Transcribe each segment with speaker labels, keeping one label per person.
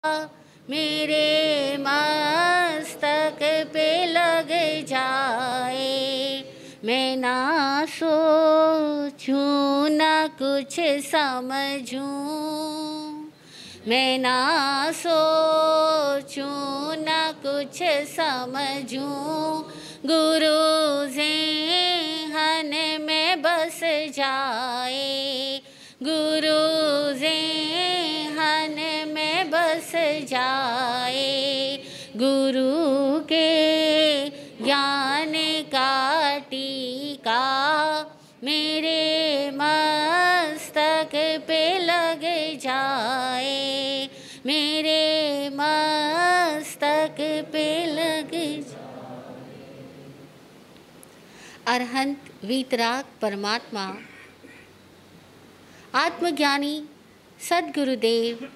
Speaker 1: मेरे मस्तक पे लग जाए। मैं ना सोचूं ना कुछ समझूं, मैं ना सोचूं ना कुछ समझूं, गुरु ज़ेहन में बस जाए, गुरु ज़ेहन में बस जाए। गुरु के ज्ञान का टीका मेरे मस्तक पे लग जाए, मेरे मस्तक पे लग जाए। अरहंत वीतराग परमात्मा आत्मज्ञानी सद्गुरुदेव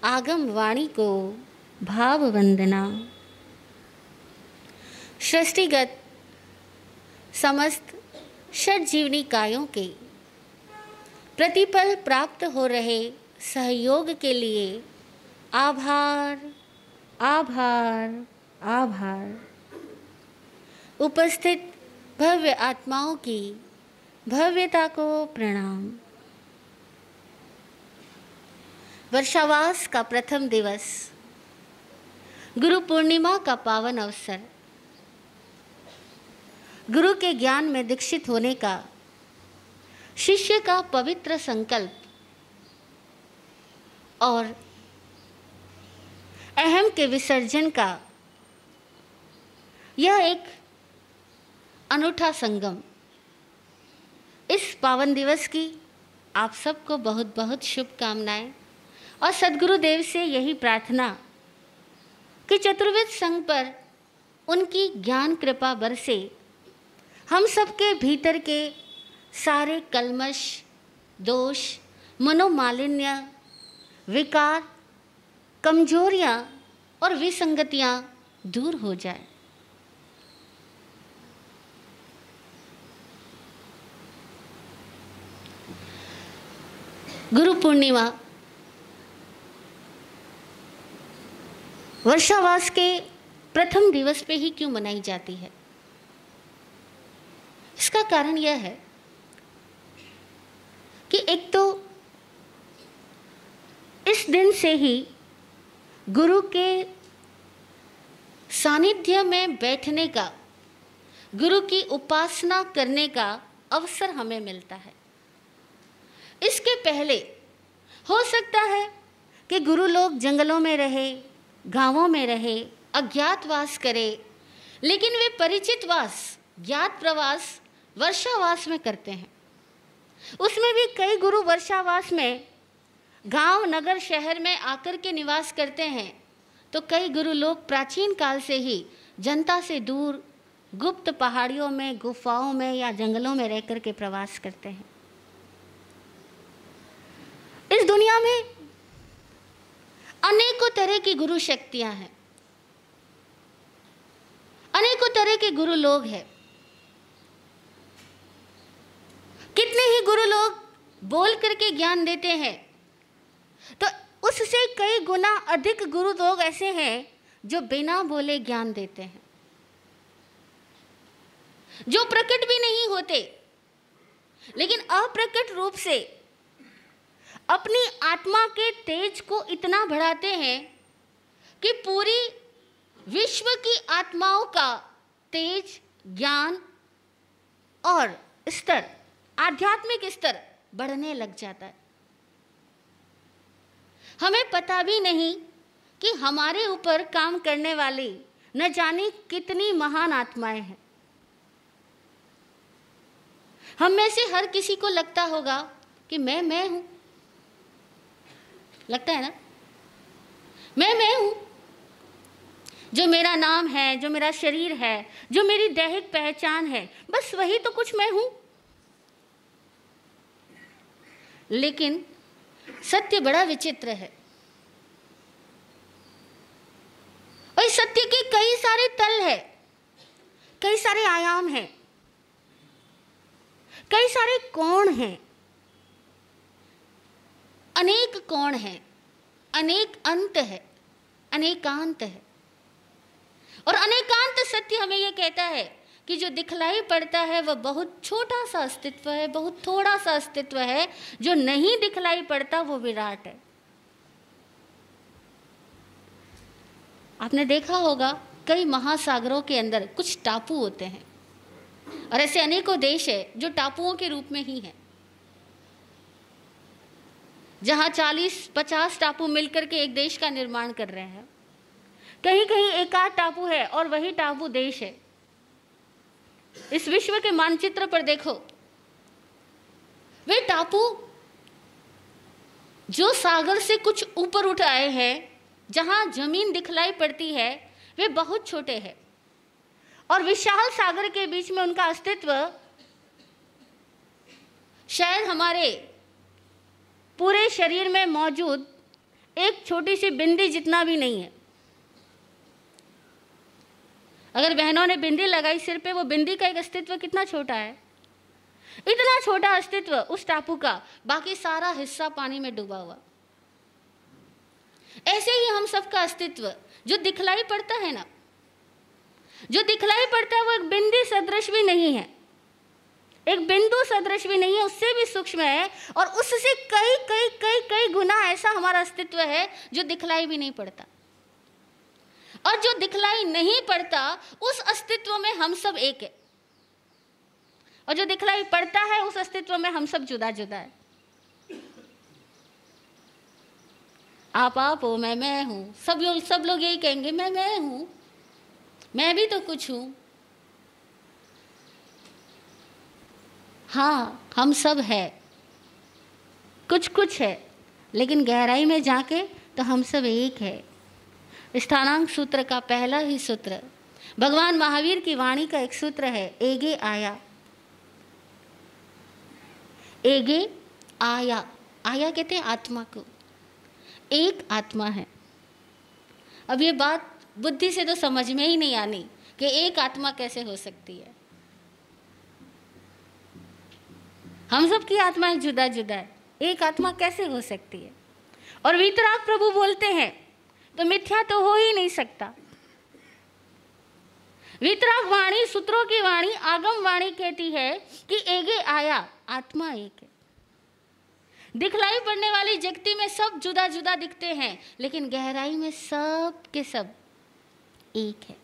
Speaker 1: आगम वाणी को भाव वंदना। सृष्टिगत समस्त षड्जीवनी कायों के प्रतिपल प्राप्त हो रहे सहयोग के लिए आभार आभार आभार। उपस्थित भव्य आत्माओं की भव्यता को प्रणाम। वर्षावास का प्रथम दिवस, गुरु पूर्णिमा का पावन अवसर, गुरु के ज्ञान में दीक्षित होने का शिष्य का पवित्र संकल्प और अहम के विसर्जन का यह एक अनूठा संगम। इस पावन दिवस की आप सबको बहुत बहुत शुभकामनाएं और सद्गुरुदेव से यही प्रार्थना कि चतुर्विध संघ पर उनकी ज्ञान कृपा बरसे, हम सबके भीतर के सारे कल्मश, दोष, मनोमालिन्य, विकार, कमजोरियां और विसंगतियां दूर हो जाए। गुरु पूर्णिमा वर्षावास के प्रथम दिवस पे ही क्यों मनाई जाती है? इसका कारण यह है कि एक तो इस दिन से ही गुरु के सानिध्य में बैठने का, गुरु की उपासना करने का अवसर हमें मिलता है। इसके पहले हो सकता है कि गुरु लोग जंगलों में रहे, गांवों में रहे, अज्ञातवास करे, लेकिन वे परिचित वास, ज्ञात प्रवास वर्षावास में करते हैं। उसमें भी कई गुरु वर्षावास में गांव, नगर, शहर में आकर के निवास करते हैं, तो कई गुरु लोग प्राचीन काल से ही जनता से दूर गुप्त पहाड़ियों में, गुफाओं में या जंगलों में रहकर के प्रवास करते हैं। इस दुनिया में अनेकों तरह की गुरु शक्तियां हैं, अनेकों तरह के गुरु लोग हैं। कितने ही गुरु लोग बोल करके ज्ञान देते हैं, तो उससे कई गुना अधिक गुरु लोग ऐसे हैं जो बिना बोले ज्ञान देते हैं, जो प्रकट भी नहीं होते, लेकिन अप्रकट रूप से अपनी आत्मा के तेज को इतना बढ़ाते हैं कि पूरी विश्व की आत्माओं का तेज, ज्ञान और स्तर, आध्यात्मिक स्तर बढ़ने लग जाता है। हमें पता भी नहीं कि हमारे ऊपर काम करने वाली न जाने कितनी महान आत्माएं हैं। हम में से हर किसी को लगता होगा कि मैं हूं, लगता है ना, मैं हूं, जो मेरा नाम है, जो मेरा शरीर है, जो मेरी दैहिक पहचान है, बस वही तो कुछ मैं हूं। लेकिन सत्य बड़ा विचित्र है और इस सत्य के कई सारे तल है, कई सारे आयाम हैं, कई सारे कोण हैं, अनेक कोण हैं। अनेक अंत है, अनेकांत है। और अनेकांत सत्य हमें यह कहता है कि जो दिखलाई पड़ता है वह बहुत छोटा सा अस्तित्व है, बहुत थोड़ा सा अस्तित्व है। जो नहीं दिखलाई पड़ता वो विराट है। आपने देखा होगा कई महासागरों के अंदर कुछ टापू होते हैं, और ऐसे अनेकों देश है जो टापुओं के रूप में ही हैं, जहां 40-50 टापू मिलकर के एक देश का निर्माण कर रहे हैं। कहीं कहीं एक आध टापू है और वही टापू देश है। इस विश्व के मानचित्र पर देखो, वे टापू जो सागर से कुछ ऊपर उठ आए हैं, जहां जमीन दिखलाई पड़ती है, वे बहुत छोटे हैं। और विशाल सागर के बीच में उनका अस्तित्व शायद हमारे पूरे शरीर में मौजूद एक छोटी सी बिंदी जितना भी नहीं है। अगर बहनों ने बिंदी लगाई सिर पे, वो बिंदी का एक अस्तित्व कितना छोटा है। इतना छोटा अस्तित्व उस टापू का, बाकी सारा हिस्सा पानी में डूबा हुआ। ऐसे ही हम सबका अस्तित्व जो दिखलाई पड़ता है ना, जो दिखलाई पड़ता है वो एक बिंदी सदृश भी नहीं है, एक बिंदु सदृश भी नहीं है, उससे भी सूक्ष्म है। और उससे कई कई कई कई गुना ऐसा हमारा अस्तित्व है जो दिखलाई भी नहीं पड़ता। और जो दिखलाई नहीं पड़ता उस अस्तित्व में हम सब एक है, और जो दिखलाई पड़ता है उस अस्तित्व में हम सब जुदा जुदा है। आप हो, मैं हूं। सब लोग यही कहेंगे, मैं हूं, मैं भी तो कुछ हूं। हाँ, हम सब है, कुछ है, लेकिन गहराई में जाके तो हम सब एक है। स्थानांक सूत्र का पहला ही सूत्र भगवान महावीर की वाणी का एक सूत्र है, एगे आया। एगे आया, आया कहते हैं आत्मा को। एक आत्मा है। अब ये बात बुद्धि से तो समझ में ही नहीं आनी कि एक आत्मा कैसे हो सकती है। हम सब की आत्माएं जुदा जुदा है, एक आत्मा कैसे हो सकती है। और वीतराग प्रभु बोलते हैं तो मिथ्या तो हो ही नहीं सकता। वीतराग वाणी, सूत्रों की वाणी, आगम वाणी कहती है कि एगे आया, आत्मा एक है। दिखलाई पड़ने वाली जगती में सब जुदा जुदा दिखते हैं, लेकिन गहराई में सब के सब एक है।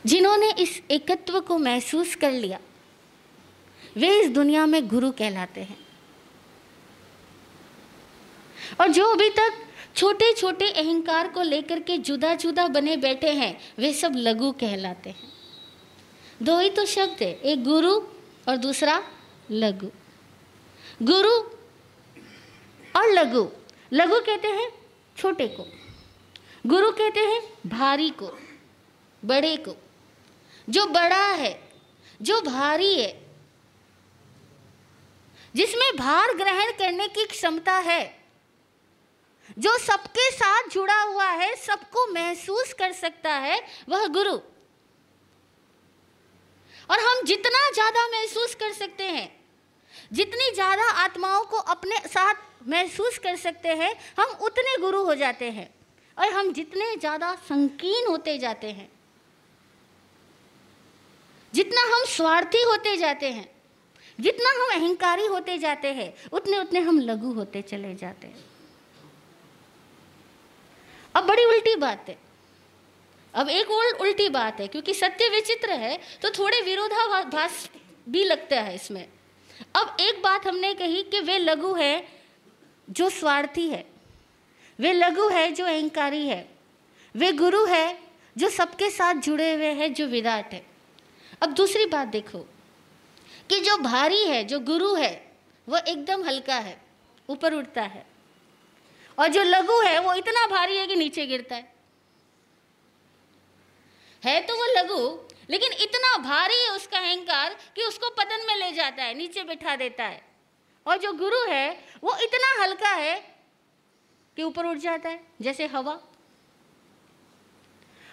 Speaker 1: जिन्होंने इस एकत्व को महसूस कर लिया वे इस दुनिया में गुरु कहलाते हैं। और जो अभी तक छोटे छोटे अहंकार को लेकर के जुदा जुदा बने बैठे हैं वे सब लघु कहलाते हैं। दो ही तो शब्द है, एक गुरु और दूसरा लघु। गुरु और लघु, लघु कहते हैं छोटे को, गुरु कहते हैं भारी को, बड़े को। जो बड़ा है, जो भारी है, जिसमें भार ग्रहण करने की क्षमता है, जो सबके साथ जुड़ा हुआ है, सबको महसूस कर सकता है, वह गुरु। और हम जितना ज्यादा महसूस कर सकते हैं, जितनी ज्यादा आत्माओं को अपने साथ महसूस कर सकते हैं, हम उतने गुरु हो जाते हैं। और हम जितने ज्यादा संकीर्ण होते जाते हैं, जितना हम स्वार्थी होते जाते हैं, जितना हम अहंकारी होते जाते हैं, उतने उतने हम लघु होते चले जाते हैं। अब बड़ी उल्टी बात है, अब एक उल्टी बात है, क्योंकि सत्य विचित्र है तो थोड़े विरोधाभास भी लगता है इसमें। अब एक बात हमने कही कि वे लघु है जो स्वार्थी है, वे लघु है जो अहंकारी है, वे गुरु है जो सबके साथ जुड़े हुए हैं, जो विराट है। अब दूसरी बात देखो कि जो भारी है, जो गुरु है, वह एकदम हल्का है, ऊपर उठता है। और जो लघु है वो इतना भारी है कि नीचे गिरता है तो वो लघु, लेकिन इतना भारी है उसका अहंकार कि उसको पतन में ले जाता है, नीचे बिठा देता है। और जो गुरु है वो इतना हल्का है कि ऊपर उठ जाता है, जैसे हवा।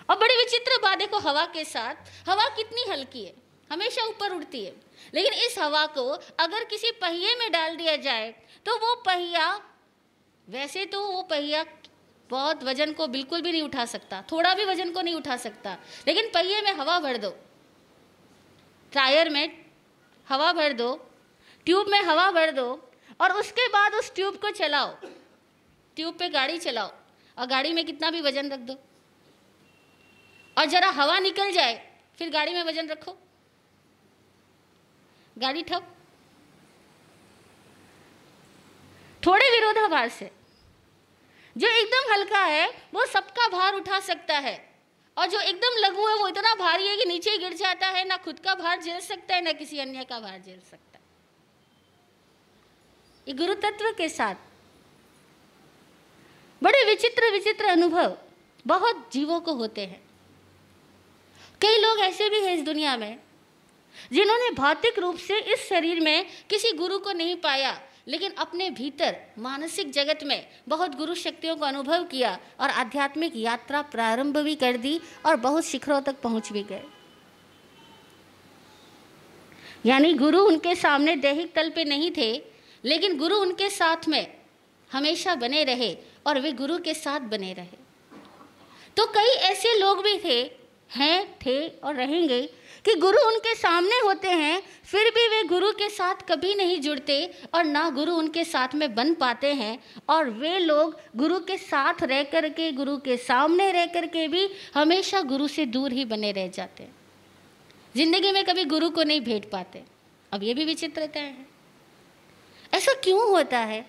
Speaker 1: और बड़ी विचित्र बात देखो, हवा के साथ, हवा कितनी हल्की है, हमेशा ऊपर उड़ती है। लेकिन इस हवा को अगर किसी पहिए में डाल दिया जाए तो वो पहिया, वैसे तो वो पहिया बहुत वजन को बिल्कुल भी नहीं उठा सकता, थोड़ा भी वजन को नहीं उठा सकता, लेकिन पहिए में हवा भर दो, टायर में हवा भर दो, ट्यूब में हवा भर दो और उसके बाद उस ट्यूब को चलाओ, ट्यूब पे गाड़ी चलाओ और गाड़ी में कितना भी वजन रख दो और जरा हवा निकल जाए, फिर गाड़ी में वजन रखो, गाड़ी ठप। थोड़े विरोधाभास से जो एकदम हल्का है वो सबका भार उठा सकता है और जो एकदम लघु है वो इतना भारी है कि नीचे ही गिर जाता है, ना खुद का भार झेल सकता है ना किसी अन्य का भार झेल सकता है। ये गुरु तत्व के साथ बड़े विचित्र विचित्र अनुभव बहुत जीवों को होते हैं। कई लोग ऐसे भी हैं इस दुनिया में जिन्होंने भौतिक रूप से इस शरीर में किसी गुरु को नहीं पाया, लेकिन अपने भीतर मानसिक जगत में बहुत गुरु शक्तियों को अनुभव किया और आध्यात्मिक यात्रा प्रारंभ भी कर दी और बहुत शिखरों तक पहुंच भी गए। यानी गुरु उनके सामने दैहिक तल पे नहीं थे, लेकिन गुरु उनके साथ में हमेशा बने रहे और वे गुरु के साथ बने रहे। तो कई ऐसे लोग भी थे और रहेंगे कि गुरु उनके सामने होते हैं, फिर भी वे गुरु के साथ कभी नहीं जुड़ते और ना गुरु उनके साथ में बन पाते हैं, और वे लोग गुरु के साथ रह कर के, गुरु के सामने रह कर के भी हमेशा गुरु से दूर ही बने रह जाते हैं, जिंदगी में कभी गुरु को नहीं भेंट पाते। अब ये भी विचित्रता है। ऐसा क्यों होता है?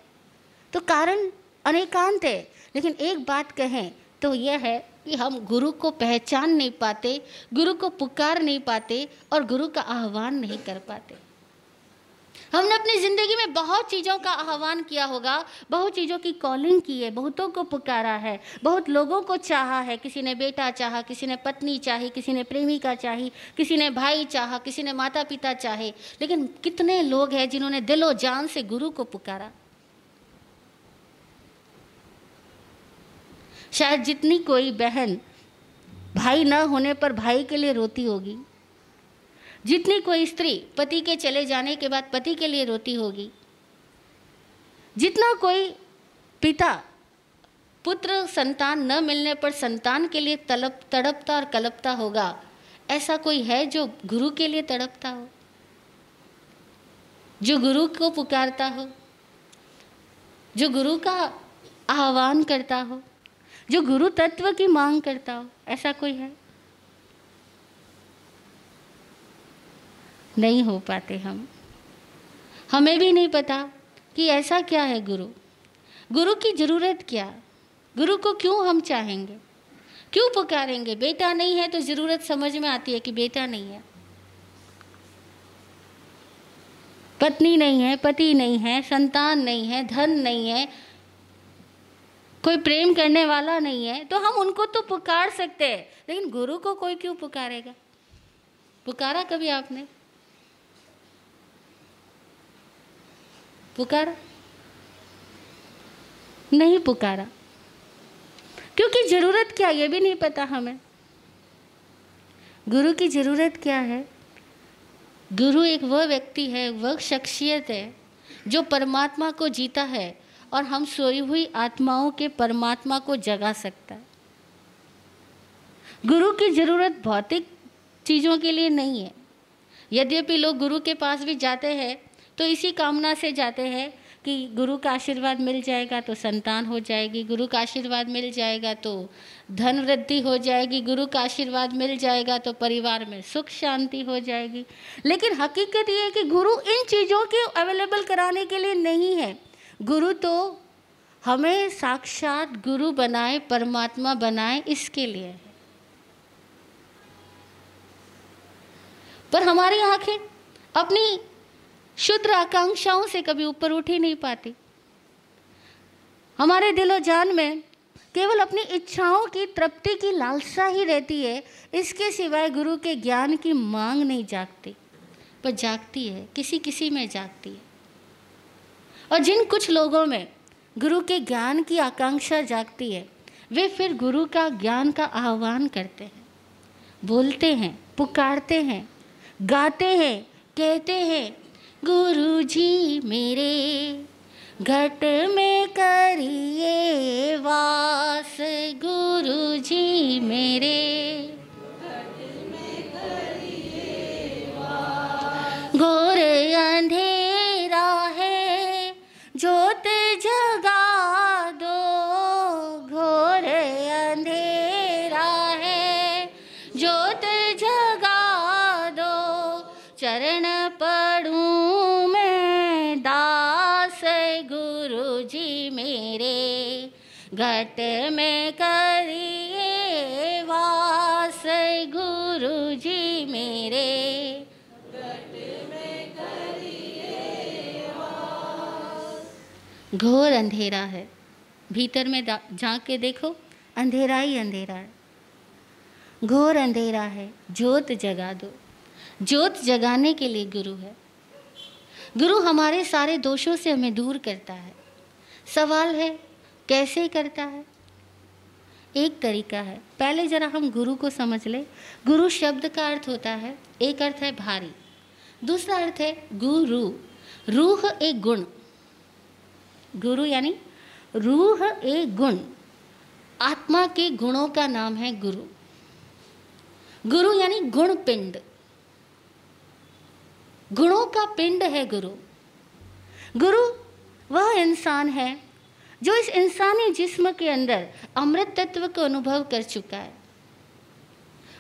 Speaker 1: तो कारण अनेकांत है, लेकिन एक बात कहें तो यह है कि हम गुरु को पहचान नहीं पाते, गुरु को पुकार नहीं पाते और गुरु का आह्वान नहीं कर पाते। हमने अपनी ज़िंदगी में बहुत चीज़ों का आह्वान किया होगा, बहुत चीज़ों की कॉलिंग की है, बहुतों को पुकारा है, बहुत लोगों को चाहा है। किसी ने बेटा चाहा, किसी ने पत्नी चाही, किसी ने प्रेमिका चाही, किसी ने भाई चाहा, किसी ने माता पिता चाहे, लेकिन कितने लोग हैं जिन्होंने दिलो जान से गुरु को पुकारा? शायद जितनी कोई बहन भाई न होने पर भाई के लिए रोती होगी, जितनी कोई स्त्री पति के चले जाने के बाद पति के लिए रोती होगी, जितना कोई पिता पुत्र संतान न मिलने पर संतान के लिए तड़पता और कलपता होगा, ऐसा कोई है जो गुरु के लिए तड़पता हो, जो गुरु को पुकारता हो, जो गुरु का आह्वान करता हो, जो गुरु तत्व की मांग करता हो? ऐसा कोई है? नहीं हो पाते हम। हमें भी नहीं पता कि ऐसा क्या है गुरु, गुरु की ज़रूरत क्या, गुरु को क्यों हम चाहेंगे, क्यों पुकारेंगे? बेटा नहीं है तो ज़रूरत समझ में आती है कि बेटा नहीं है, पत्नी नहीं है, पति नहीं है, संतान नहीं है, धन नहीं है, कोई प्रेम करने वाला नहीं है, तो हम उनको तो पुकार सकते हैं, लेकिन गुरु को कोई क्यों पुकारेगा? पुकारा कभी आपने? पुकारा? नहीं पुकारा, क्योंकि ज़रूरत क्या ये भी नहीं पता हमें। गुरु की ज़रूरत क्या है? गुरु एक वह व्यक्ति है, वह शख्सियत है जो परमात्मा को जीता है और हम सोई हुई आत्माओं के परमात्मा को जगा सकता है। गुरु की ज़रूरत भौतिक चीज़ों के लिए नहीं है। यद्यपि लोग गुरु के पास भी जाते हैं तो इसी कामना से जाते हैं कि गुरु का आशीर्वाद मिल जाएगा तो संतान हो जाएगी, गुरु का आशीर्वाद मिल जाएगा तो धन वृद्धि हो जाएगी, गुरु का आशीर्वाद मिल जाएगा तो परिवार में सुख शांति हो जाएगी। लेकिन हकीकत ये है कि गुरु इन चीज़ों के अवेलेबल कराने के लिए नहीं है। गुरु तो हमें साक्षात गुरु बनाए, परमात्मा बनाए, इसके लिए है। पर हमारी आंखें अपनी शुद्र आकांक्षाओं से कभी ऊपर उठ ही नहीं पाती। हमारे दिलो जान में केवल अपनी इच्छाओं की तृप्ति की लालसा ही रहती है, इसके सिवाय गुरु के ज्ञान की मांग नहीं जागती। पर जागती है, किसी किसी में जागती है। और जिन कुछ लोगों में गुरु के ज्ञान की आकांक्षा जागती है, वे फिर गुरु का ज्ञान का आह्वान करते हैं, बोलते हैं, पुकारते हैं, गाते हैं, कहते हैं, गुरु जी मेरे घट में करिए वास, गुरु जी मेरे घट में करिए वास। घोर अंधेरा है ज्योत जगा दो, घोर अंधेरा है ज्योत जगा दो, चरण पढ़ूं मैं दास, गुरु जी मेरे घट में करिए वास, गुरु जी मेरे घट में करिए वास। घोर अंधेरा है, भीतर में झांक के देखो, अंधेरा ही अंधेरा है, घोर अंधेरा है, ज्योत जगा दो। ज्योत जगाने के लिए गुरु है। गुरु हमारे सारे दोषों से हमें दूर करता है। सवाल है कैसे करता है? एक तरीका है, पहले जरा हम गुरु को समझ ले। गुरु शब्द का अर्थ होता है, एक अर्थ है भारी, दूसरा अर्थ है गुरु, रूह एक गुण। गुरु यानी रूह एक गुण, आत्मा के गुणों का नाम है गुरु। गुरु यानी गुण पिंड, गुणों का पिंड है गुरु। गुरु वह इंसान है जो इस इंसानी जिस्म के अंदर अमृत तत्व को अनुभव कर चुका है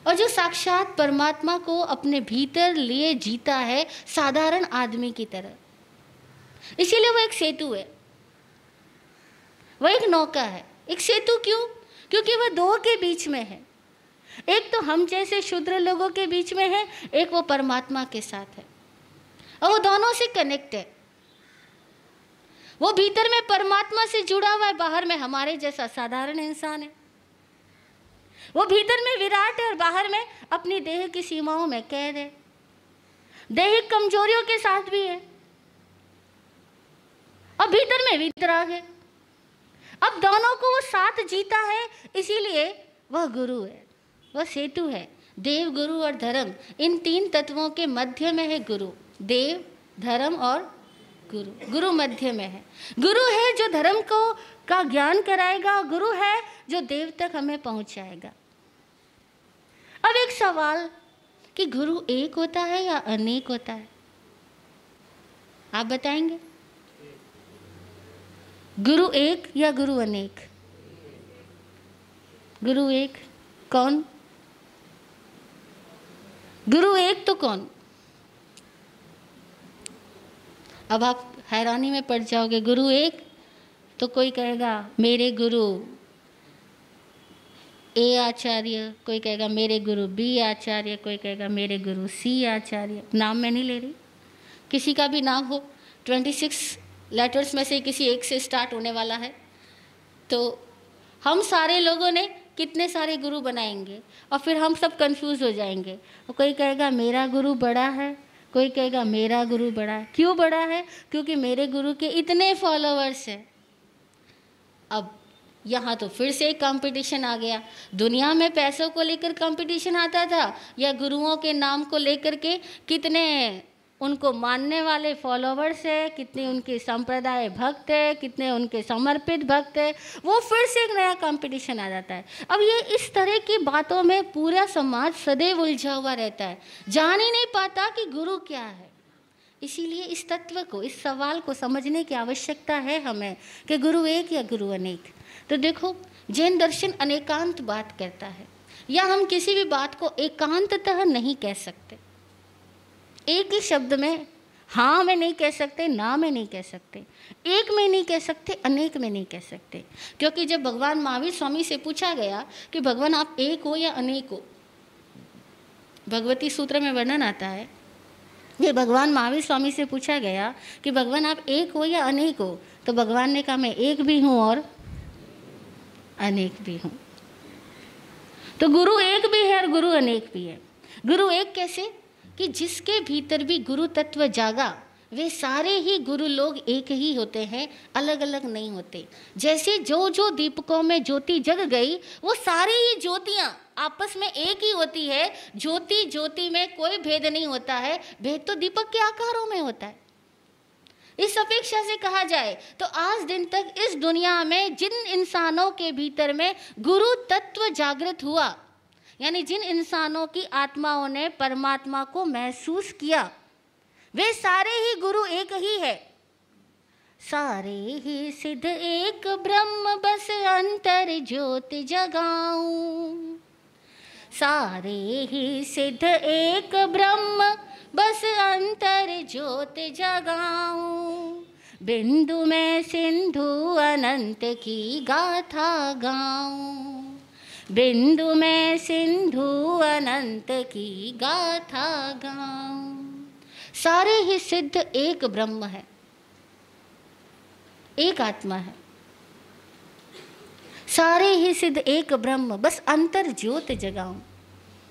Speaker 1: और जो साक्षात परमात्मा को अपने भीतर लिए जीता है साधारण आदमी की तरह। इसीलिए वह एक सेतु है, वह एक नौका है। एक सेतु क्यों? क्योंकि वह दो के बीच में है। एक तो हम जैसे शूद्र लोगों के बीच में है, एक वो परमात्मा के साथ है और वो दोनों से कनेक्ट है। वो भीतर में परमात्मा से जुड़ा हुआ है, बाहर में हमारे जैसा साधारण इंसान है। वो भीतर में विराट है और बाहर में अपनी देह की सीमाओं में कैद है, दैहिक कमजोरियों के साथ भी है और भीतर में वितराग है। अब दोनों को वो साथ जीता है, इसीलिए वह गुरु है, वह सेतु है। देव, गुरु और धर्म, इन तीन तत्वों के मध्य में है गुरु। देव, धर्म और गुरु। गुरु मध्य में है। गुरु है जो धर्म को का ज्ञान कराएगा, गुरु है जो देव तक हमें पहुंचाएगा। अब एक सवाल कि गुरु एक होता है या अनेक होता है? आप बताएंगे? गुरु एक या गुरु अनेक? गुरु एक कौन? गुरु एक तो कौन? अब आप हैरानी में पड़ जाओगे। गुरु एक तो कोई कहेगा मेरे गुरु ए आचार्य, कोई कहेगा मेरे गुरु बी आचार्य, कोई कहेगा मेरे गुरु सी आचार्य। नाम मैं नहीं ले रही, किसी का भी नाम हो, 26 लेटर्स में से किसी एक से स्टार्ट होने वाला है, तो हम सारे लोगों ने कितने सारे गुरु बनाएंगे और फिर हम सब कंफ्यूज हो जाएंगे। कोई कहेगा मेरा गुरु बड़ा है, कोई कहेगा मेरा गुरु बड़ा है। क्यों बड़ा है? क्योंकि मेरे गुरु के इतने फॉलोअर्स हैं। अब यहाँ तो फिर से एक कंपटीशन आ गया। दुनिया में पैसों को लेकर कंपटीशन आता था या गुरुओं के नाम को लेकर के कितने उनको मानने वाले फॉलोवर्स है, कितने उनके संप्रदाय भक्त है, कितने उनके समर्पित भक्त है, वो फिर से एक नया कंपटीशन आ जाता है। अब ये इस तरह की बातों में पूरा समाज सदैव उलझा हुआ रहता है, जान ही नहीं पाता कि गुरु क्या है। इसीलिए इस तत्व को, इस सवाल को समझने की आवश्यकता है हमें कि गुरु एक या गुरु अनेक। तो देखो, जैन दर्शन अनेकांत बात करता है, या हम किसी भी बात को एकांततः नहीं कह सकते। एक ही शब्द में हाँ में नहीं कह सकते, ना में नहीं कह सकते, एक में नहीं कह सकते, अनेक में नहीं कह सकते। क्योंकि जब भगवान महावीर स्वामी से पूछा गया कि भगवान आप एक हो या अनेक हो, भगवती सूत्र में वर्णन आता है कि भगवान महावीर स्वामी से पूछा गया कि भगवान आप एक हो या अनेक हो, तो भगवान ने कहा मैं एक भी हूँ और अनेक भी हूँ। तो गुरु एक भी है और गुरु अनेक भी है। गुरु एक कैसे? कि जिसके भीतर भी गुरु तत्व जागा, वे सारे ही गुरु लोग एक ही होते हैं, अलग अलग नहीं होते। जैसे जो जो दीपकों में ज्योति जग गई, वो सारी ही ज्योतियाँ आपस में एक ही होती है। ज्योति ज्योति में कोई भेद नहीं होता है, भेद तो दीपक के आकारों में होता है। इस अपेक्षा से कहा जाए तो आज दिन तक इस दुनिया में जिन इंसानों के भीतर में गुरु तत्व जागृत हुआ, यानी जिन इंसानों की आत्माओं ने परमात्मा को महसूस किया, वे सारे ही गुरु एक ही है। सारे ही सिद्ध एक ब्रह्म बस अंतर ज्योति जगाऊं। सारे ही सिद्ध एक ब्रह्म बस अंतर ज्योति जगाऊं। बिंदु में सिंधु अनंत की गाथा गाऊं। बिंदु में सिंधु अनंत की गाथा गाऊं। सारे ही सिद्ध एक ब्रह्म है, एक आत्मा है। सारे ही सिद्ध एक ब्रह्म बस अंतर ज्योत जगाऊं।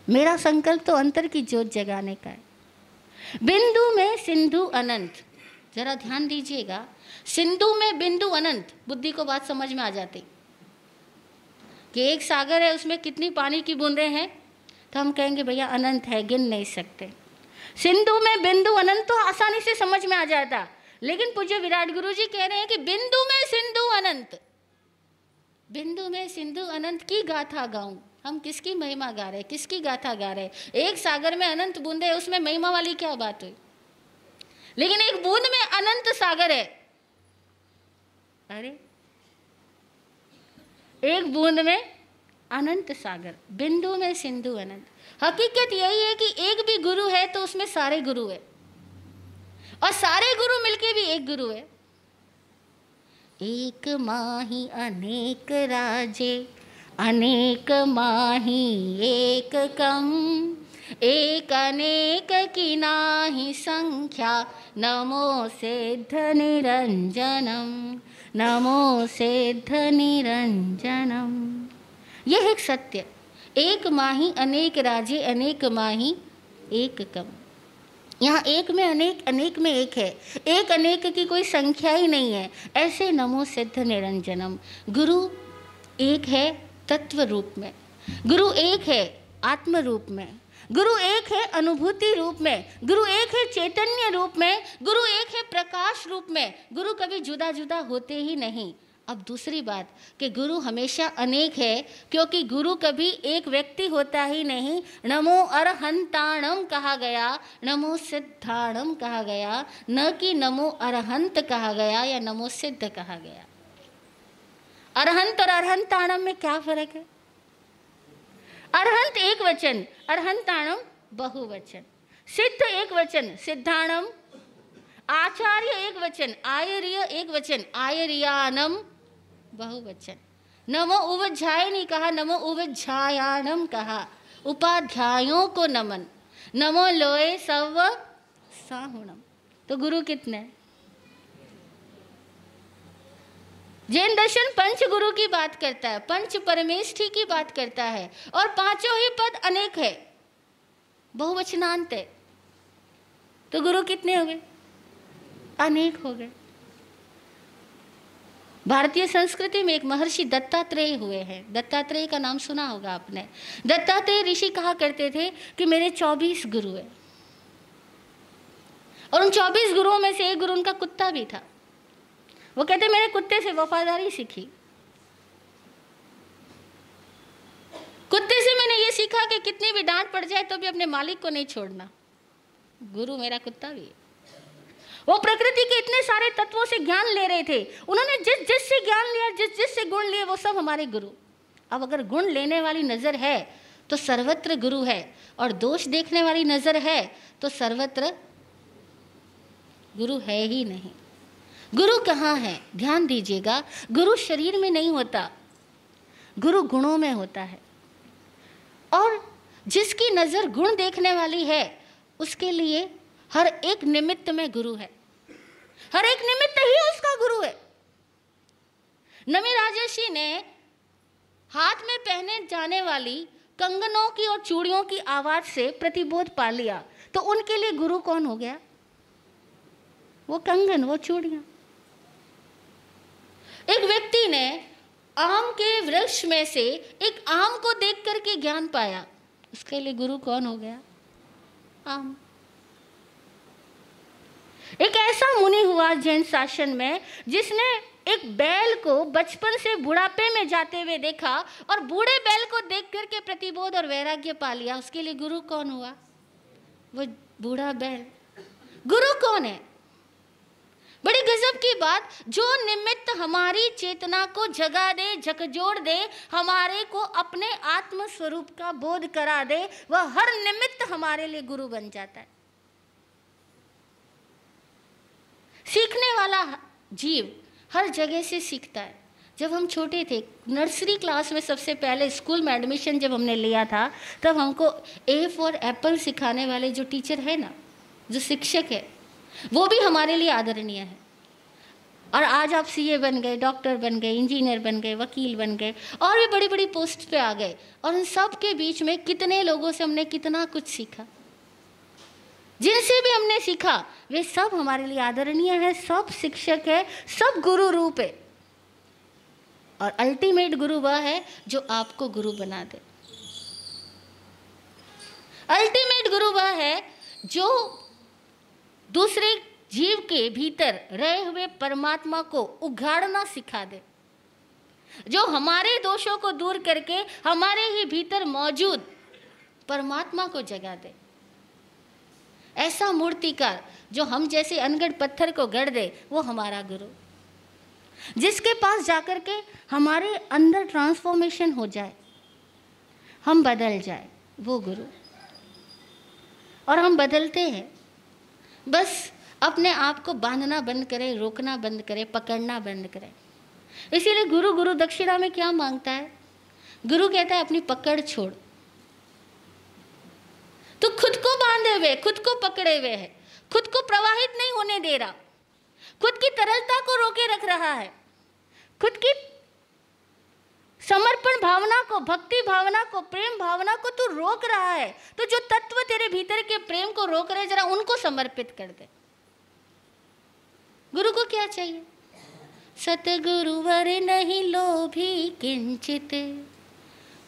Speaker 1: मेरा संकल्प तो अंतर की ज्योत जगाने का है। बिंदु में सिंधु अनंत, जरा ध्यान दीजिएगा, सिंधु में बिंदु अनंत, बुद्धि को बात समझ में आ जाती कि एक सागर है, उसमें कितनी पानी की बूंदें हैं, तो हम कहेंगे भैया अनंत है, गिन नहीं सकते। सिंधु में बिंदु अनंत तो आसानी से समझ में आ जाता, लेकिन पूज्य विराट गुरु जी कह रहे हैं कि बिंदु में सिंधु अनंत, बिंदु में सिंधु अनंत की गाथा गाऊं। हम किसकी महिमा गा रहे, किसकी गाथा गा रहे? एक सागर में अनंत बूंदे, उसमें महिमा वाली क्या बात हुई? लेकिन एक बूंद में अनंत सागर है। अरे एक बूंद में अनंत सागर, बिंदु में सिंधु अनंत। हकीकत यही है कि एक भी गुरु है तो उसमें सारे गुरु है, और सारे गुरु मिलके भी एक गुरु है। एक माही अनेक राजे, अनेक माही एक कम। एक अनेक की नाही संख्या, नमो सिद्ध निरंजनम, नमो सिद्ध निरंजनम। यह एक सत्य, एक माही अनेक राजे, अनेक माही एक कम। यहाँ एक में अनेक, अनेक में एक है, एक अनेक की कोई संख्या ही नहीं है। ऐसे नमो सिद्ध निरंजनम। गुरु एक है तत्व रूप में, गुरु एक है आत्म रूप में, गुरु एक है अनुभूति रूप में, गुरु एक है चैतन्य रूप में, गुरु एक है प्रकाश रूप में। गुरु कभी जुदा जुदा होते ही नहीं। अब दूसरी बात कि गुरु हमेशा अनेक है, क्योंकि गुरु कभी एक व्यक्ति होता ही नहीं। नमो अरहंताणम कहा गया, नमो सिद्धाणम कहा गया, न कि नमो अरहंत कहा गया या नमो सिद्ध कहा गया। अरहंत और अरहंताणम में क्या फर्क है? अरहंत एक वचन, अरहंताणम बहुवचन। सिद्ध एक वचन, सिद्धाणम। आचार्य एक वचन, आयर्य एक वचन, आयर्यानम बहुवचन। नमो उवज्झाय नहीं कहा, नमो उवज्झायानम कहा। उपाध्यायों को नमन, नमो लोए सव साहुणम। तो गुरु कितने? जैन दर्शन पंच गुरु की बात करता है, पंच परमेष्ठी की बात करता है, और पांचों ही पद अनेक है, बहुवचनांत है। तो गुरु कितने हो गए? अनेक हो गए। भारतीय संस्कृति में एक महर्षि दत्तात्रेय हुए हैं। दत्तात्रेय का नाम सुना होगा आपने। दत्तात्रेय ऋषि कहा करते थे कि मेरे 24 गुरु हैं, और उन 24 गुरुओं में से एक गुरु उनका कुत्ता भी था। वो कहते मेरे कुत्ते से वफादारी सीखी, कुत्ते से मैंने ये सीखा कि कितनी भी डांट पड़ जाए तो भी अपने मालिक को नहीं छोड़ना। गुरु मेरा कुत्ता भी है। वो प्रकृति के इतने सारे तत्वों से ज्ञान ले रहे थे, उन्होंने जिस जिस से ज्ञान लिया, जिस जिस से गुण लिए, वो सब हमारे गुरु। अब अगर गुण लेने वाली नजर है तो सर्वत्र गुरु है, और दोष देखने वाली नजर है तो सर्वत्र गुरु है ही नहीं। गुरु कहाँ है? ध्यान दीजिएगा, गुरु शरीर में नहीं होता, गुरु गुणों में होता है। और जिसकी नजर गुण देखने वाली है उसके लिए हर एक निमित्त में गुरु है, हर एक निमित्त ही उसका गुरु है। नमी राजर्षि ने हाथ में पहने जाने वाली कंगनों की और चूड़ियों की आवाज से प्रतिबोध पा लिया, तो उनके लिए गुरु कौन हो गया? वो कंगन, वो चूड़ियाँ। एक व्यक्ति ने आम के वृक्ष में से एक आम को देख करके ज्ञान पाया, उसके लिए गुरु कौन हो गया? आम। एक ऐसा मुनि हुआ जैन शासन में जिसने एक बैल को बचपन से बुढ़ापे में जाते हुए देखा और बूढ़े बैल को देख करके प्रतिबोध और वैराग्य पा लिया, उसके लिए गुरु कौन हुआ? वो बूढ़ा बैल। गुरु कौन है? बड़ी गजब की बात, जो निमित्त हमारी चेतना को जगा दे, झकझोर दे, हमारे को अपने आत्म स्वरूप का बोध करा दे, वह हर निमित्त हमारे लिए गुरु बन जाता है। सीखने वाला जीव हर जगह से सीखता है। जब हम छोटे थे, नर्सरी क्लास में सबसे पहले स्कूल में एडमिशन जब हमने लिया था, तब हमको ए फॉर एप्पल सिखाने वाले जो टीचर है ना, जो शिक्षक है, वो भी हमारे लिए आदरणीय है। और आज आप सीए बन गए, डॉक्टर बन गए, इंजीनियर बन गए, वकील बन गए, और भी बड़ी बड़ी पोस्ट पे आ गए। और उन सब के बीच में कितने लोगों से हमने कितना कुछ सीखा। जिनसे भी हमने सीखा वे सब हमारे लिए आदरणीय है, सब शिक्षक है, सब गुरु रूप है। और अल्टीमेट गुरु वह है जो आपको गुरु बना दे। अल्टीमेट गुरु वह है जो दूसरे जीव के भीतर रहे हुए परमात्मा को उघाड़ना सिखा दे, जो हमारे दोषों को दूर करके हमारे ही भीतर मौजूद परमात्मा को जगा दे। ऐसा मूर्तिकार जो हम जैसे अनगढ़ पत्थर को गढ़ दे, वो हमारा गुरु। जिसके पास जाकर के हमारे अंदर ट्रांसफॉर्मेशन हो जाए, हम बदल जाए, वो गुरु। और हम बदलते हैं, बस अपने आप को बांधना बंद करें, रोकना बंद करें, पकड़ना बंद करें। इसीलिए गुरु दक्षिणा में क्या मांगता है? गुरु कहता है अपनी पकड़ छोड़। तो खुद को बांधे हुए, खुद को पकड़े हुए है, खुद को प्रवाहित नहीं होने दे रहा, खुद की तरलता को रोके रख रहा है, खुद की समर्पण भावना को, भक्ति भावना को, प्रेम भावना को तू रोक रहा है। तो जो तत्व तेरे भीतर के प्रेम को रोक रहे, जरा उनको समर्पित कर दे। गुरु को क्या चाहिए? सतगुरुवर नहीं लोभी किंचित,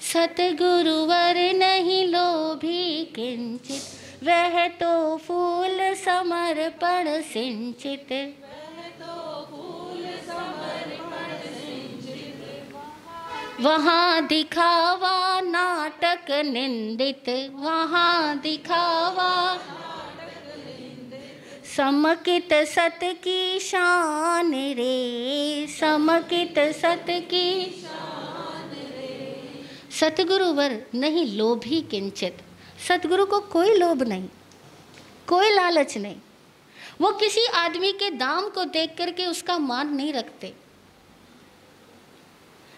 Speaker 1: सतगुरुवर नहीं लोभी किंचित, वह तो फूल समर्पण सिंचित, वहाँ दिखावा नाटक निंदित, वहाँ दिखावा समकित सत की शान रे, समकित सत की शान रे। सतगुरुवर नहीं लोभी किंचित, सतगुरु को कोई लोभ नहीं, कोई लालच नहीं। वो किसी आदमी के दाम को देख करके उसका मान नहीं रखते।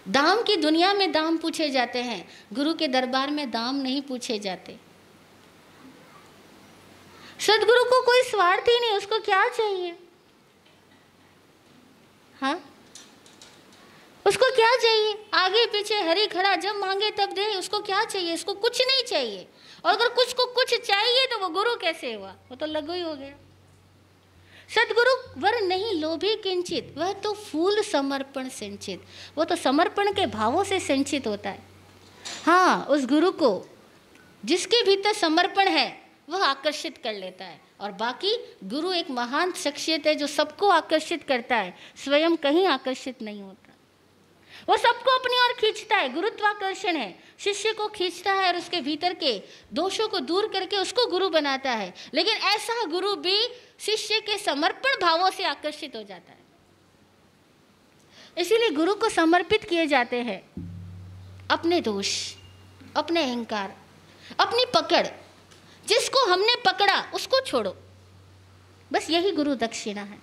Speaker 1: दाम की दुनिया में दाम पूछे जाते हैं, गुरु के दरबार में दाम नहीं पूछे जाते। सदगुरु को कोई स्वार्थ ही नहीं, उसको क्या चाहिए? हाँ, उसको क्या चाहिए? आगे पीछे हरी खड़ा, जब मांगे तब दे, उसको क्या चाहिए? उसको कुछ नहीं चाहिए। और अगर कुछ को कुछ चाहिए तो वो गुरु कैसे हुआ? वो तो लघु ही हो गया। सदगुरु वर नहीं लोभी किंचित, वह तो फूल समर्पण सिंचित, वो तो समर्पण के भावों से सिंचित होता है। हाँ, उस गुरु को जिसके भीतर समर्पण है वह आकर्षित कर लेता है। और बाकी गुरु एक महान शख्सियत है जो सबको आकर्षित करता है, स्वयं कहीं आकर्षित नहीं होता। वो सबको अपनी ओर खींचता है, गुरुत्वाकर्षण है, शिष्य को खींचता है और उसके भीतर के दोषों को दूर करके उसको गुरु बनाता है। लेकिन ऐसा गुरु भी शिष्य के समर्पण भावों से आकर्षित हो जाता है। इसीलिए गुरु को समर्पित किए जाते हैं अपने दोष, अपने अहंकार, अपनी पकड़। जिसको हमने पकड़ा उसको छोड़ो, बस यही गुरु दक्षिणा है।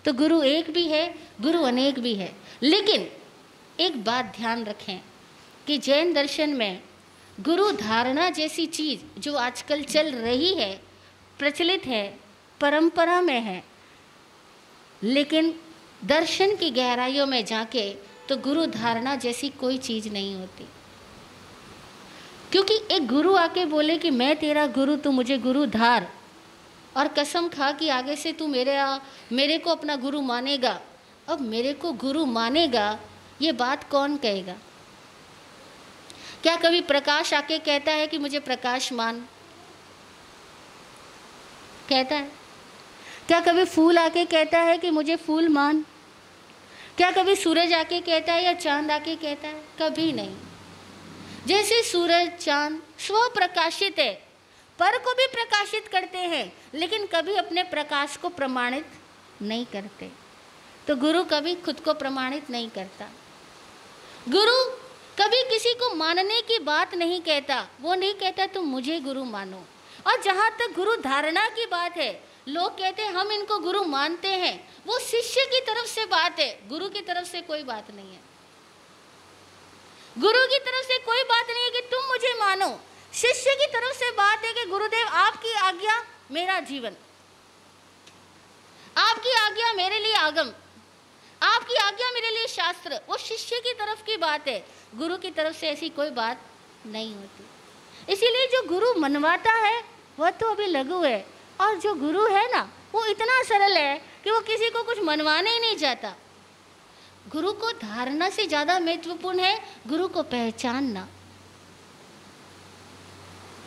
Speaker 1: तो गुरु एक भी है, गुरु अनेक भी है। लेकिन एक बात ध्यान रखें कि जैन दर्शन में गुरु धारणा जैसी चीज़ जो आजकल चल रही है, प्रचलित है, परंपरा में है, लेकिन दर्शन की गहराइयों में जाके तो गुरु धारणा जैसी कोई चीज़ नहीं होती। क्योंकि एक गुरु आके बोले कि मैं तेरा गुरु, तू मुझे गुरु धार, और कसम खा कि आगे से तू मेरे को अपना गुरु मानेगा। अब मेरे को गुरु मानेगा ये बात कौन कहेगा? क्या कभी प्रकाश आके कहता है कि मुझे प्रकाश मान? कहता है? क्या कभी फूल आके कहता है कि मुझे फूल मान? क्या कभी सूरज आके कहता है या चांद आके कहता है? कभी नहीं। जैसे सूरज चांद स्व प्रकाशित है, पर को भी प्रकाशित करते हैं, लेकिन कभी अपने प्रकाश को प्रमाणित नहीं करते। तो गुरु कभी खुद को प्रमाणित नहीं करता। गुरु कभी किसी को मानने की बात नहीं कहता। वो नहीं कहता तुम मुझे गुरु मानो। और जहाँ तक गुरु धारणा की बात है, लोग कहते हैं हम इनको गुरु मानते हैं, वो शिष्य की तरफ से बात है, गुरु की तरफ से कोई बात नहीं है। गुरु की तरफ से कोई बात नहीं है कि तुम मुझे मानो। शिष्य की तरफ से बात है कि गुरुदेव आपकी आज्ञा मेरा जीवन, आपकी आज्ञा मेरे लिए आगम, आपकी आज्ञा मेरे लिए शास्त्र। वो शिष्य की तरफ की बात है, गुरु की तरफ से ऐसी कोई बात नहीं होती। इसीलिए जो गुरु मनवाता है वह तो अभी लघु है, और जो गुरु है ना वो इतना सरल है कि वो किसी को कुछ मनवाने ही नहीं चाहता। गुरु को धारणा से ज़्यादा महत्वपूर्ण है गुरु को पहचानना।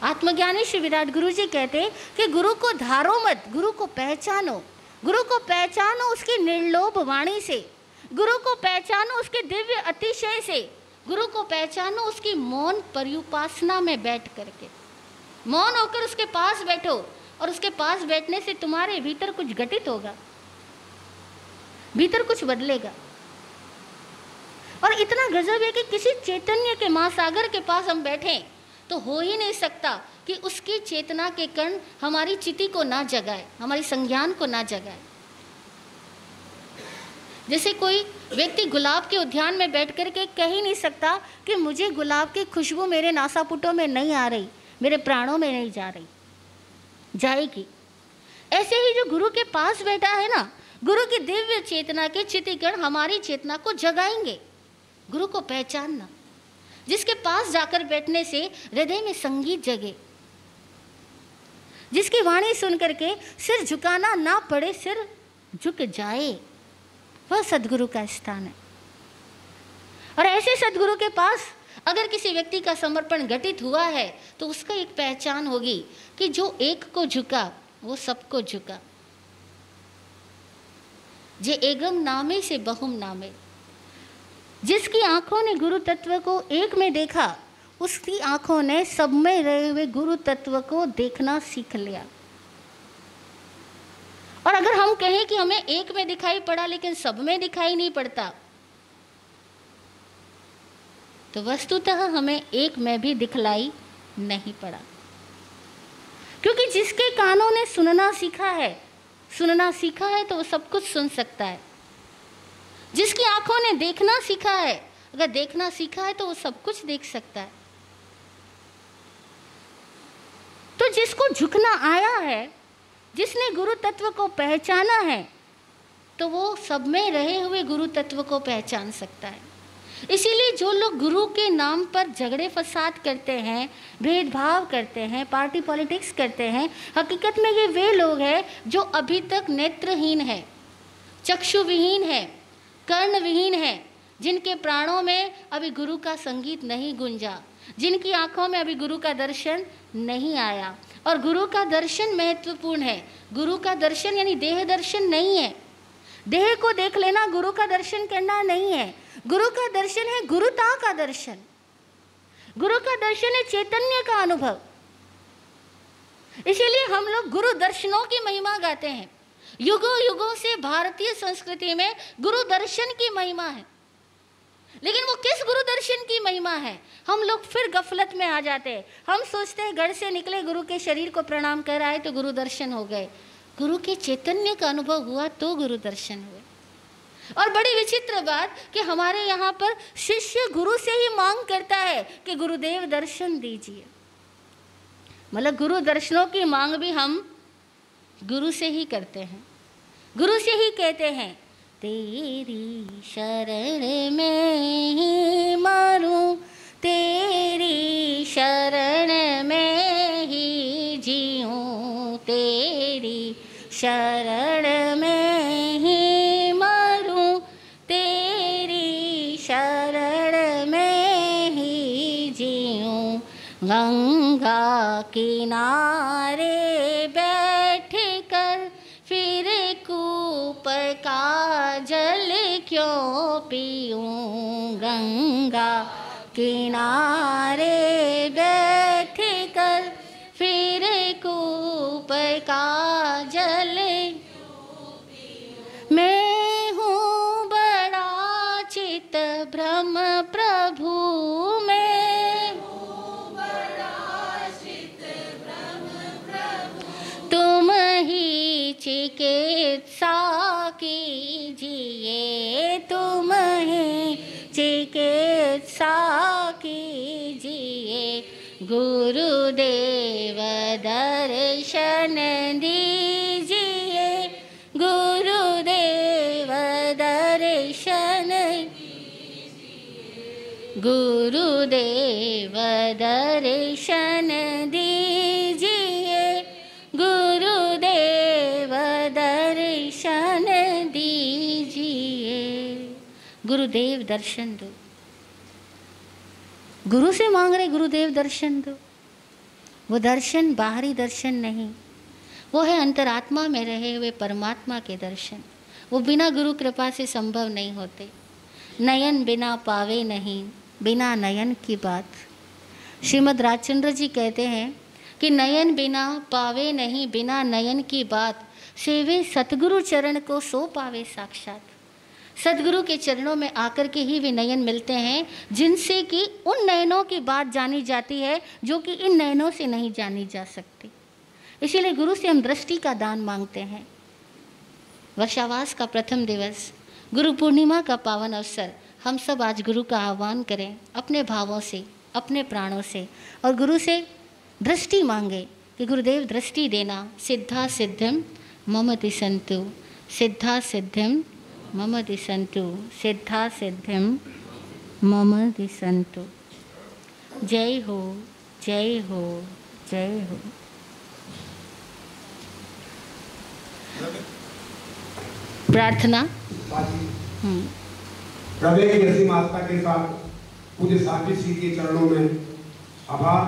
Speaker 1: आत्मज्ञानी श्री विराट गुरु जी कहते हैं कि गुरु को धारो मत, गुरु को पहचानो। गुरु को पहचानो उसकी निर्लोभ वाणी से, गुरु को पहचानो उसके दिव्य अतिशय से, गुरु को पहचानो उसकी मौन पर्युपासना में बैठ करके। मौन होकर उसके पास बैठो, और उसके पास बैठने से तुम्हारे भीतर कुछ घटित होगा, भीतर कुछ बदलेगा। और इतना गजब है कि किसी चैतन्य के महासागर के पास हम बैठें तो हो ही नहीं सकता कि उसकी चेतना के कण हमारी चिति को ना जगाए, हमारी संज्ञान को ना जगाए। जैसे कोई व्यक्ति गुलाब के उद्यान में बैठ कर के कह ही नहीं सकता कि मुझे गुलाब की खुशबू मेरे नासापुटों में नहीं आ रही, मेरे प्राणों में नहीं जा रही, जाएगी। ऐसे ही जो गुरु के पास बैठा है ना, गुरु की दिव्य चेतना के चितिकण हमारी चेतना को जगाएंगे। गुरु को पहचानना, जिसके पास जाकर बैठने से हृदय में संगीत जगे, जिसकी वाणी सुन करके सिर झुकाना ना पड़े, सिर झुक जाए, वह सद्गुरु का स्थान है। और ऐसे सद्गुरु के पास अगर किसी व्यक्ति का समर्पण घटित हुआ है तो उसका एक पहचान होगी कि जो एक को झुका वो सबको झुका। जे एगम नामे से बहुम नामे, जिसकी आंखों ने गुरु तत्व को एक में देखा, उसकी आंखों ने सब में रहे हुए गुरु तत्व को देखना सीख लिया। और अगर हम कहें कि हमें एक में दिखाई पड़ा लेकिन सब में दिखाई नहीं पड़ता, तो वस्तुतः हमें एक में भी दिखलाई नहीं पड़ा। क्योंकि जिसके कानों ने सुनना सीखा है तो वो सब कुछ सुन सकता है। जिसकी आंखों ने देखना सीखा है, अगर देखना सीखा है तो वो सब कुछ देख सकता है। तो जिसको झुकना आया है, जिसने गुरु तत्व को पहचाना है, तो वो सब में रहे हुए गुरु तत्व को पहचान सकता है। इसीलिए जो लोग गुरु के नाम पर झगड़े फसाद करते हैं, भेदभाव करते हैं, पार्टी पॉलिटिक्स करते हैं, हकीकत में ये वे लोग हैं जो अभी तक नेत्रहीन है, चक्षुविहीन है, कर्णविहीन है, जिनके प्राणों में अभी गुरु का संगीत नहीं गूंजा, जिनकी आंखों में अभी गुरु का दर्शन नहीं आया। और गुरु का दर्शन महत्वपूर्ण है। गुरु का दर्शन यानी देह दर्शन नहीं है। देह को देख लेना गुरु का दर्शन करना नहीं है। गुरु का दर्शन है गुरुता का दर्शन। गुरु का दर्शन है चैतन्य का अनुभव। इसीलिए हम लोग गुरु दर्शनों की महिमा गाते हैं। युगों युगों से भारतीय संस्कृति में गुरु दर्शन की महिमा है, लेकिन वो किस गुरु दर्शन की महिमा है? हम लोग फिर गफलत में आ जाते हैं। हम सोचते हैं घर से निकले, गुरु के शरीर को प्रणाम कर आए तो गुरु दर्शन हो गए। गुरु के चैतन्य का अनुभव हुआ तो गुरु दर्शन हुए। और बड़ी विचित्र बात कि हमारे यहाँ पर शिष्य गुरु से ही मांग करता है कि गुरुदेव दर्शन दीजिए। मतलब गुरु दर्शनों की मांग भी हम गुरु से ही करते हैं, गुरु से ही कहते हैं तेरी शरण में ही मरूं, तेरी शरण में ही जीऊं, तेरी शरण में ही जीऊं, गंगा किनारे बैठ कर फिर कूप का जल क्यों पीऊं, गंगा किनारे बैठ कर फिर कूप का जल, मैं हूँ बड़ा चित भ्रम प्रभु में, तुम ही चिकित्सा कीजिए, तुम ही चिकित्सा कीजिए, गुरुदेव दर्शन दीजिए, गुरुदेव दर्शन, गुरुदेव दर्शन दीजिए, गुरुदेव दर्शन दीजिए। गुरुदेव दर्शन दो, गुरु से मांग रहे गुरुदेव दर्शन दो। वो दर्शन बाहरी दर्शन नहीं, वो है अंतरात्मा में रहे हुए परमात्मा के दर्शन। वो बिना गुरु कृपा से संभव नहीं होते। नयन बिना पावे नहीं, बिना नयन की बात। श्रीमद् राजचंद्र जी कहते हैं कि नयन बिना पावे नहीं, बिना नयन की बात। सेवे सतगुरु चरण को सो पावे साक्षात। सदगुरु के चरणों में आकर के ही वे नयन मिलते हैं, जिनसे कि उन नयनों की बात जानी जाती है जो कि इन नयनों से नहीं जानी जा सकती। इसीलिए गुरु से हम दृष्टि का दान मांगते हैं। वर्षावास का प्रथम दिवस, गुरु पूर्णिमा का पावन अवसर, हम सब आज गुरु का आह्वान करें अपने भावों से, अपने प्राणों से, और गुरु से दृष्टि मांगे कि गुरुदेव दृष्टि देना। सिद्धा सिद्धिम मम दिशन्तु, सिद्धा सिद्धिम मम दिशन्तु, सिद्धा सिद्धिम मम दिशन्तु। जय हो, जय हो, जय हो। प्रार्थना।
Speaker 2: हृदय की जैसी माता के साथ पूज्य साहिब जी के चरणों में आभार।